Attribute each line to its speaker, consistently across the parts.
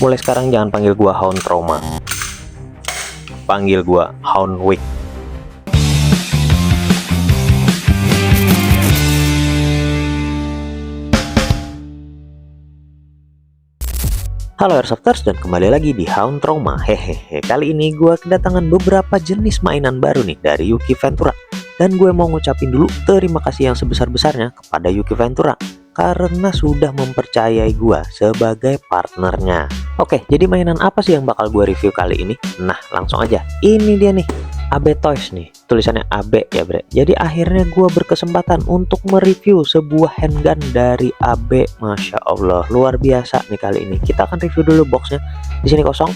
Speaker 1: mulai sekarang jangan panggil gua Hound Trauma, panggil gua Hound Week. Halo Airsofters, dan kembali lagi di Hound Trauma. Hehehe, kali ini gue kedatangan beberapa jenis mainan baru nih dari Yuki Ventura. Dan gue mau ngucapin dulu terima kasih yang sebesar-besarnya kepada Yuki Ventura karena sudah mempercayai gue sebagai partnernya. Oke, jadi mainan apa sih yang bakal gue review kali ini? Nah, langsung aja. Ini dia nih, AB Toys nih, tulisannya AB ya bre. Jadi akhirnya gue berkesempatan untuk mereview sebuah handgun dari AB. Masya Allah, luar biasa nih kali ini. Kita akan review dulu boxnya. Di sini kosong,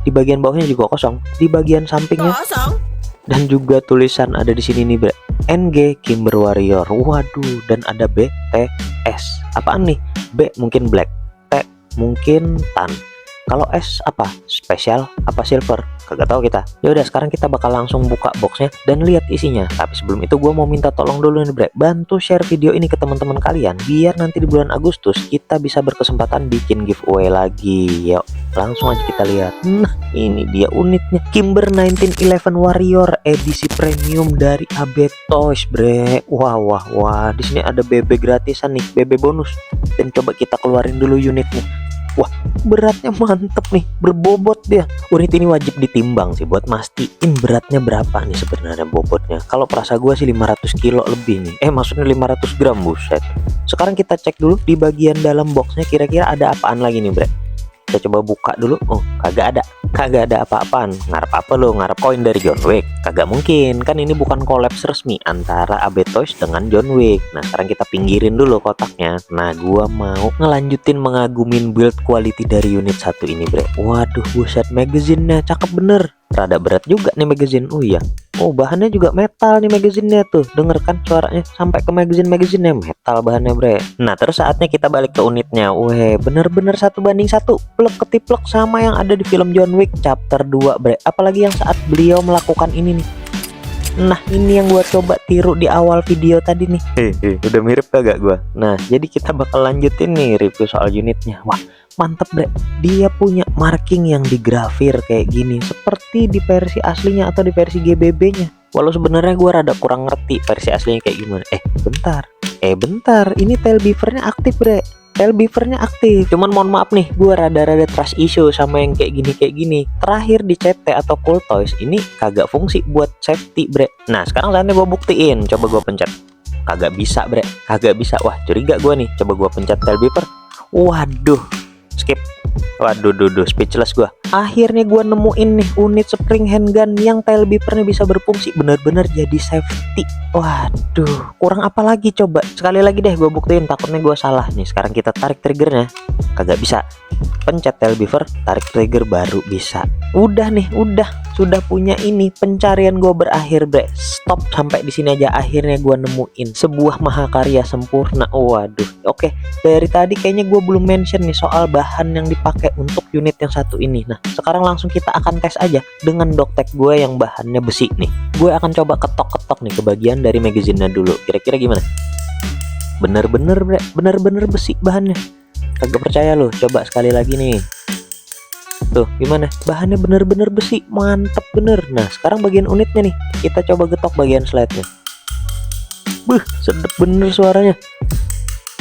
Speaker 1: di bagian bawahnya juga kosong, di bagian sampingnya kosong, dan juga tulisan ada di sini nih bre, NG Kimber Warrior. Waduh, dan ada BTS. Apaan nih? B mungkin black, T mungkin tan. Kalau S apa? Spesial apa silver? Kagak tahu kita. Ya udah, sekarang kita bakal langsung buka boxnya dan lihat isinya. Tapi sebelum itu gue mau minta tolong dulu nih bre, bantu share video ini ke teman-teman kalian biar nanti di bulan Agustus kita bisa berkesempatan bikin giveaway lagi. Yuk, langsung aja kita lihat. Nah, ini dia unitnya, Kimber 1911 Warrior edisi premium dari AB Toys bre. Wah wah wah, di sini ada BB gratisan nih, BB bonus. Dan coba kita keluarin dulu unitnya. Wah, beratnya mantep nih, berbobot dia. Unit ini wajib ditimbang sih buat mastiin beratnya berapa nih sebenarnya bobotnya. Kalau perasa gue sih 500 kilo lebih nih. Maksudnya 500 gram, buset. Sekarang kita cek dulu di bagian dalam boxnya kira-kira ada apaan lagi nih bre. Kita coba buka dulu. Oh, kagak ada apa-apaan. Ngarep apa lo? Ngarep koin dari John Wick? Kagak mungkin, kan ini bukan kolaps resmi antara AB Toys dengan John Wick. Nah, sekarang kita pinggirin dulu kotaknya. Nah, gua mau ngelanjutin mengagumin build quality dari unit satu ini bre. Waduh, buset, magazinnya cakep bener. Rada berat juga nih magazine. Oh iya, oh bahannya juga metal nih magazinnya tuh. Denger kan suaranya sampai ke magazinnya metal bahannya bre. Nah, terus saatnya kita balik ke unitnya. Weh, bener-bener 1:1, plek ketiplek sama yang ada di film John Wick chapter 2 bre. Apalagi yang saat beliau melakukan ini nih. Nah, ini yang gua coba tiru di awal video tadi nih. Udah mirip kagak gua? Nah, jadi kita bakal lanjutin nih review soal unitnya. Wah, mantep bre, dia punya marking yang digrafir kayak gini seperti di versi aslinya atau di versi GBB-nya. Walau sebenarnya gue rada kurang ngerti versi aslinya kayak gimana. Bentar, ini tail beaver-nya aktif bre. Tail beaver-nya aktif. Cuman mohon maaf nih, gue rada-rada trust issue sama yang kayak gini. Terakhir di CT atau Cool Toys ini kagak fungsi buat safety bre. Nah, sekarang saatnya gue buktiin. Coba gue pencet. Kagak bisa bre, kagak bisa. Wah, curiga gue nih. Coba gue pencet tail beaver. Waduh, skip. Waduh, speechless gua. Akhirnya gua nemuin nih unit spring handgun yang tail beaver-nya bisa berfungsi bener-bener jadi safety. Waduh, kurang apa lagi coba? Sekali lagi deh gua buktiin, takutnya gua salah nih. Sekarang kita tarik triggernya, kagak bisa. Pencet tail beaver, tarik trigger baru bisa. Udah nih, sudah punya ini. Pencarian gua berakhir bre. Stop sampai di sini aja. Akhirnya gua nemuin sebuah mahakarya sempurna. Waduh, oke. Dari tadi kayaknya gua belum mention nih soal bahan yang dipakai untuk unit yang satu ini. Nah, sekarang langsung kita akan tes aja dengan doktek gue yang bahannya besi nih. Gue akan coba ketok-ketok nih ke bagian dari magazinnya dulu. Kira-kira gimana? Bener-bener bre, bener-bener besi bahannya. Kagak percaya loh, coba sekali lagi nih. Tuh, gimana? Bahannya bener-bener besi, mantep bener. Nah, sekarang bagian unitnya nih, kita coba getok bagian slide-nya. Sedep bener suaranya.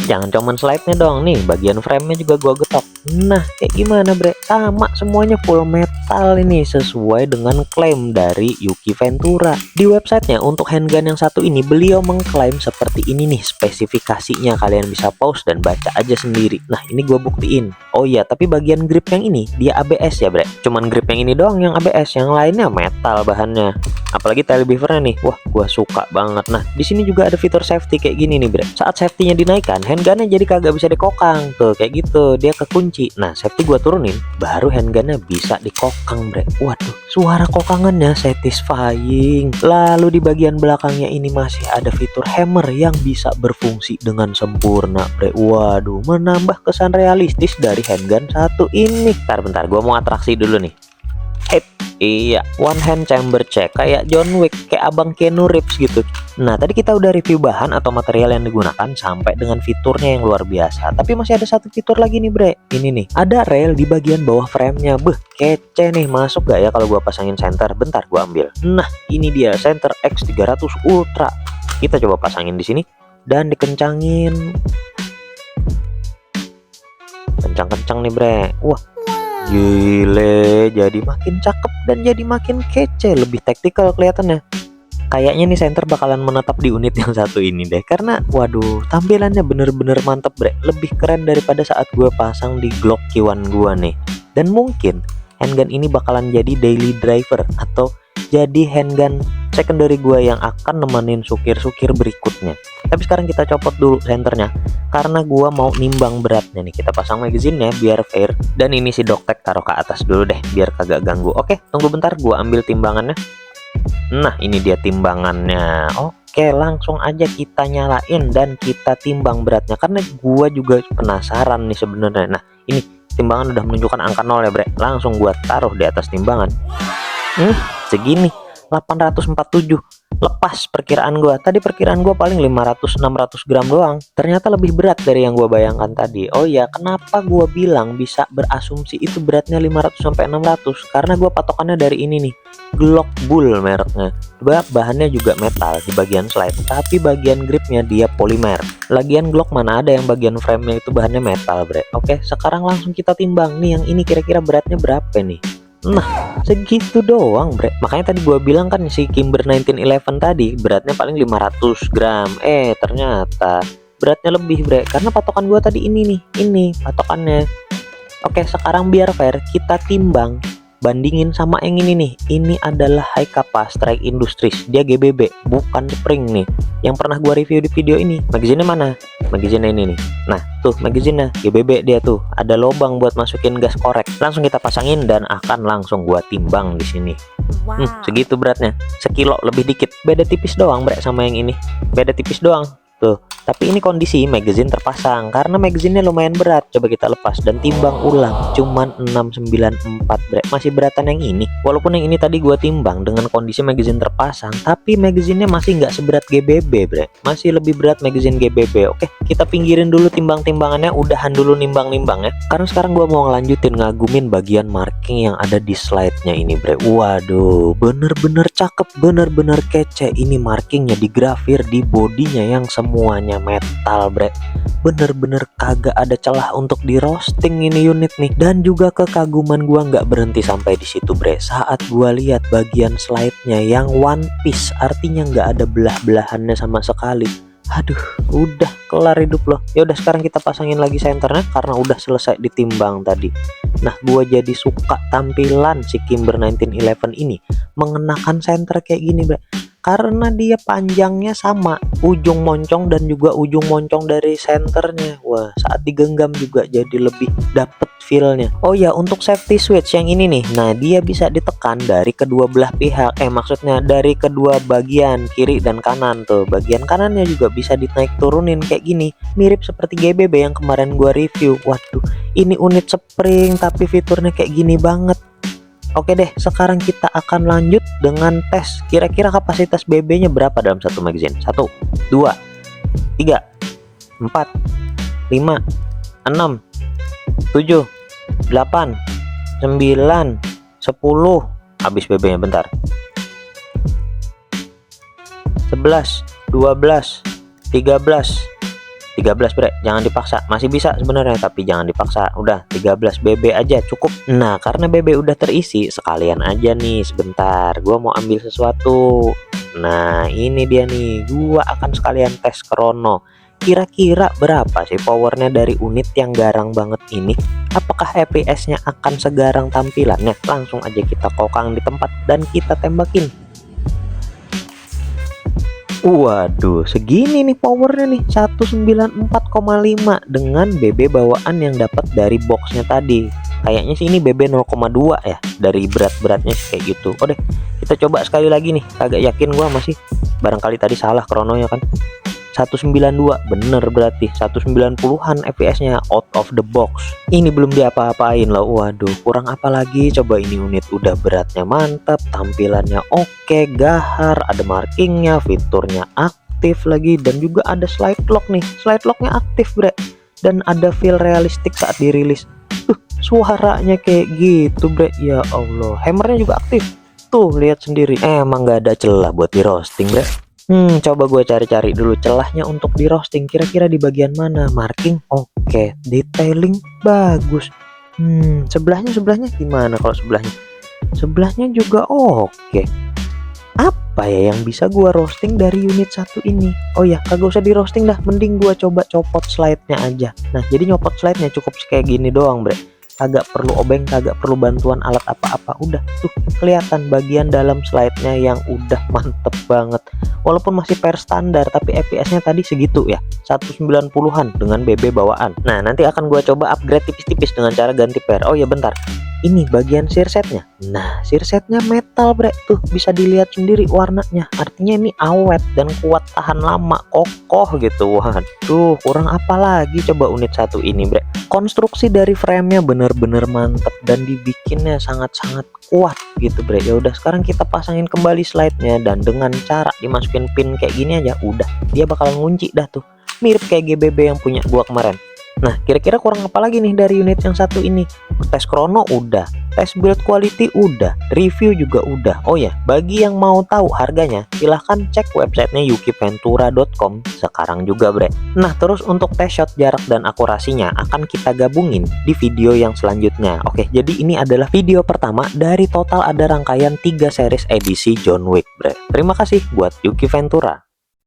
Speaker 1: Jangan cuman slide-nya dong nih, bagian frame-nya juga gua getok. Nah, kayak gimana bre? Sama semuanya full metal ini sesuai dengan klaim dari Yuki Ventura. Di websitenya untuk handgun yang satu ini beliau mengklaim seperti ini nih spesifikasinya. Kalian bisa pause dan baca aja sendiri. Nah, ini gua buktiin. Oh iya, tapi bagian grip yang ini dia ABS ya bre. Cuman grip yang ini doang yang ABS, yang lainnya metal bahannya. Apalagi tail beaver-nya nih, wah gua suka banget. Nah, di sini juga ada fitur safety kayak gini nih bre. Saat safety-nya dinaikkan, handgunnya jadi kagak bisa dikokang tuh kayak gitu, dia kekunci. Nah, safety gua turunin, baru handgunnya bisa dikokang bre. Waduh, suara kokangannya satisfying. Lalu di bagian belakangnya ini masih ada fitur hammer yang bisa berfungsi dengan sempurna bre. Waduh, menambah kesan realistis dari handgun satu ini. Bentar, gua mau atraksi dulu nih. Iya, one hand chamber check kayak John Wick, kayak abang Keanu Reeves gitu. Nah, tadi kita udah review bahan atau material yang digunakan sampai dengan fiturnya yang luar biasa. Tapi masih ada satu fitur lagi nih, bre. Ini nih, ada rail di bagian bawah framenya. Beh, kece nih. Masuk gak ya kalau gua pasangin center? Bentar, gua ambil. Nah, ini dia center X300 Ultra. Kita coba pasangin di sini dan dikencangin. Kencang-kencang nih, bre. Wah, gile, jadi makin cakep dan jadi makin kece, lebih taktikal kelihatannya. Kayaknya nih center bakalan menetap di unit yang satu ini deh, karena waduh, tampilannya bener-bener mantep, bre. Lebih keren daripada saat gue pasang di Glock Q1 gue nih. Dan mungkin handgun ini bakalan jadi daily driver atau jadi handgun secondary gue yang akan nemenin sukir-sukir berikutnya. Tapi sekarang kita copot dulu senternya karena gua mau nimbang beratnya nih. Kita pasang magazinnya biar fair, dan ini si doktek taruh ke atas dulu deh biar kagak ganggu. Oke, tunggu bentar, gua ambil timbangannya. Nah, ini dia timbangannya. Oke, langsung aja kita nyalain dan kita timbang beratnya karena gua juga penasaran nih sebenarnya. Nah, ini timbangan udah menunjukkan angka 0 ya, bre. Langsung gua taruh di atas timbangan. Segini 847. Lepas perkiraan gua. Tadi perkiraan gua paling 500-600 gram doang. Ternyata lebih berat dari yang gua bayangkan tadi. Oh ya, kenapa gua bilang bisa berasumsi itu beratnya 500 sampai 600? Karena gua patokannya dari ini nih. Glock Bull mereknya. Bahannya juga metal di bagian slide, tapi bagian gripnya dia polimer. Lagian Glock mana ada yang bagian frame-nya itu bahannya metal, bre. Oke, sekarang langsung kita timbang nih yang ini kira-kira beratnya berapa nih. Nah, segitu doang, bre. Makanya tadi gua bilang kan si Kimber 1911 tadi beratnya paling 500 gram. Ternyata beratnya lebih, bre. Karena patokan gua tadi ini nih, ini patokannya. Oke, sekarang biar fair kita timbang, bandingin sama yang ini nih. Ini adalah High Kappa Strike Industries. Dia GBB, bukan spring nih. Yang pernah gua review di video ini. Magazinnya mana? Magazinnya ini nih. Nah, tuh magazinnya GBB dia tuh. Ada lubang buat masukin gas korek. Langsung kita pasangin dan akan langsung gua timbang di sini. Segitu beratnya. Sekilo lebih dikit. Beda tipis doang, bre, sama yang ini. Beda tipis doang. Tuh, tapi ini kondisi magazine terpasang karena magazinnya lumayan berat. Coba kita lepas dan timbang ulang, cuman 694, bre. Masih beratan yang ini. Walaupun yang ini tadi gua timbang dengan kondisi magazine terpasang, tapi magazinnya masih nggak seberat GBB, bre. Masih lebih berat magazine GBB. Oke, kita pinggirin dulu timbang-timbangannya, udahan dulu nimbang-nimbang ya. Karena sekarang gua mau ngelanjutin ngagumin bagian marking yang ada di slide-nya ini, bre. Waduh, bener-bener cakep, bener-bener kece. Ini markingnya digrafir di bodinya yang semuanya metal, bre. Bener-bener kagak ada celah untuk di roasting ini unit nih. Dan juga kekaguman gua nggak berhenti sampai di situ, bre. Saat gua lihat bagian slide-nya yang one piece, artinya nggak ada belah-belahannya sama sekali. Aduh, udah kelar hidup loh. Ya udah, sekarang kita pasangin lagi senternya karena udah selesai ditimbang tadi. Nah, gua jadi suka tampilan si Kimber 1911 ini mengenakan senter kayak gini, bre. Karena dia panjangnya sama ujung moncong dan juga ujung moncong dari senternya. Wah, saat digenggam juga jadi lebih dapet feelnya. Oh ya, untuk safety switch yang ini nih, nah dia bisa ditekan dari kedua belah pihak. Maksudnya dari kedua bagian kiri dan kanan tuh. Bagian kanannya juga bisa dinaik turunin kayak gini. Mirip seperti GBB yang kemarin gua review. Waduh, ini unit spring tapi fiturnya kayak gini banget. Oke deh, sekarang kita akan lanjut dengan tes kira-kira kapasitas BB-nya berapa dalam satu magazine. 1, 2, 3, 4, 5, 6, 7, 8, 9, 10. Habis BB-nya bentar. 11, 12, 13, 13, bre. Jangan dipaksa, masih bisa sebenarnya tapi jangan dipaksa. Udah 13 BB aja cukup. Nah, karena BB udah terisi, sekalian aja nih sebentar gua mau ambil sesuatu. Nah, ini dia nih, gua akan sekalian tes krono. Kira-kira berapa sih powernya dari unit yang garang banget ini? Apakah FPS-nya akan segarang tampilannya? Langsung aja kita kokang di tempat dan kita tembakin. Waduh, segini nih powernya nih, 194,5 dengan BB bawaan yang dapat dari boxnya tadi. Kayaknya sih ini BB 0,2 ya, dari berat-beratnya kayak gitu. Oh deh, kita coba sekali lagi nih. Kagak yakin gua masih, barangkali tadi salah krononya kan. 192, bener berarti 190-an FPS-nya out of the box. Ini belum diapa-apain loh. Waduh, kurang apa lagi coba, ini unit udah beratnya mantap, tampilannya oke, gahar, ada markingnya, fiturnya aktif lagi, dan juga ada slide lock nih. Slide locknya aktif bre, dan ada feel realistik saat dirilis. Suaranya kayak gitu bre, ya Allah. Hammernya juga aktif tuh, lihat sendiri. Emang nggak ada celah buat di roasting bre. Coba gue cari-cari dulu celahnya untuk di roasting, kira-kira di bagian mana. Marking oke, detailing bagus. Sebelahnya gimana? Kalau sebelahnya juga oke. Apa ya yang bisa gua roasting dari unit satu ini? Oh ya, kagak usah di roasting dah, mending gua coba copot slide-nya aja. Nah, jadi nyopot slide-nya cukup kayak gini doang bre, kagak perlu obeng, kagak perlu bantuan alat apa-apa. Udah tuh kelihatan bagian dalam slide-nya yang udah mantep banget. Walaupun masih per standar, tapi FPS-nya tadi segitu ya, 190-an dengan BB bawaan. Nah, nanti akan gua coba upgrade tipis-tipis dengan cara ganti per. Oh ya bentar, ini bagian searsetnya. Nah, searsetnya metal bre, tuh bisa dilihat sendiri warnanya. Artinya ini awet dan kuat, tahan lama, kokoh gitu. Waduh, kurang apa lagi coba unit satu ini bre. Konstruksi dari frame-nya bener-bener mantep dan dibikinnya sangat-sangat kuat gitu bre. Ya udah, sekarang kita pasangin kembali slide-nya, dan dengan cara dimasukin pin kayak gini aja udah, dia bakalan ngunci dah tuh. Mirip kayak GBB yang punya gua kemarin. Nah, kira-kira kurang apa lagi nih dari unit yang satu ini? Tes chrono udah, tes build quality udah, review juga udah. Oh ya, bagi yang mau tahu harganya, silahkan cek websitenya yukiventura.com sekarang juga bre. Nah, terus untuk test shot jarak dan akurasinya akan kita gabungin di video yang selanjutnya. Oke, jadi ini adalah video pertama dari total ada rangkaian 3 series edisi John Wick bre. Terima kasih buat Yuki Ventura.